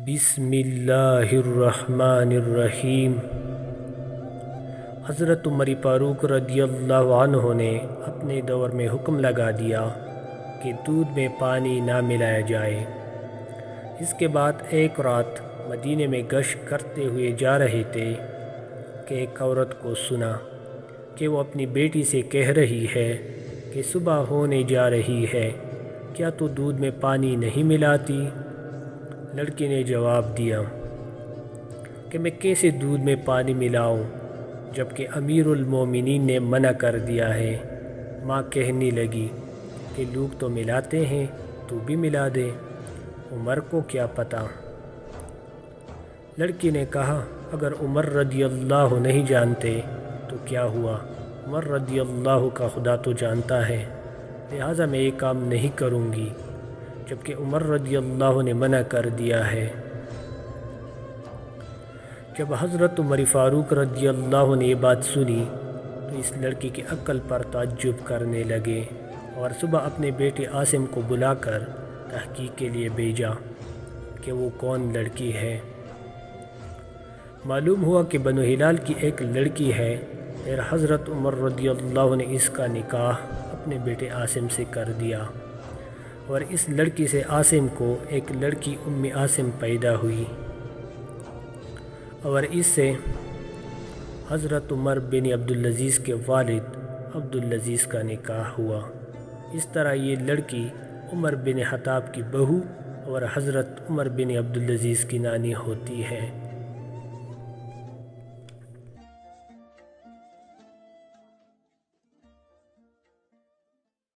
بسم اللہ الرحمن الرحیم۔ حضرت عمر فاروق رضی اللہ عنہ نے اپنے دور میں حکم لگا دیا کہ دودھ میں پانی نہ ملایا جائے۔ اس کے بعد ایک رات مدینے میں گشت کرتے ہوئے جا رہے تھے کہ ایک عورت کو سنا کہ وہ اپنی بیٹی سے کہہ رہی ہے کہ صبح ہونے جا رہی ہے، کیا تو دودھ میں پانی نہیں ملاتی؟ لڑکی نے جواب دیا کہ میں کیسے دودھ میں پانی ملاؤں جبکہ امیر المومنین نے منع کر دیا ہے۔ ماں کہنے لگی کہ لوگ تو ملاتے ہیں، تو بھی ملا دے، عمر کو کیا پتہ۔ لڑکی نے کہا اگر عمر رضی اللہ نہیں جانتے تو کیا ہوا، عمر رضی اللہ کا خدا تو جانتا ہے، لہٰذا میں یہ کام نہیں کروں گی جبکہ عمر رضی اللہ نے منع کر دیا ہے۔ جب حضرت عمر فاروق رضی اللہ نے یہ بات سنی تو اس لڑکی کی عقل پر تعجب کرنے لگے اور صبح اپنے بیٹے عاصم کو بلا کر تحقیق کے لیے بھیجا کہ وہ کون لڑکی ہے۔ معلوم ہوا کہ بنو ہلال کی ایک لڑکی ہے، پھر حضرت عمر رضی اللہ نے اس کا نکاح اپنے بیٹے عاصم سے کر دیا اور اس لڑکی سے عاصم کو ایک لڑکی ام عاصم پیدا ہوئی اور اس سے حضرت عمر بن عبدالعزیز کے والد عبدالعزیز کا نکاح ہوا۔ اس طرح یہ لڑکی عمر بن خطاب کی بہو اور حضرت عمر بن عبدالعزیز کی نانی ہوتی ہے۔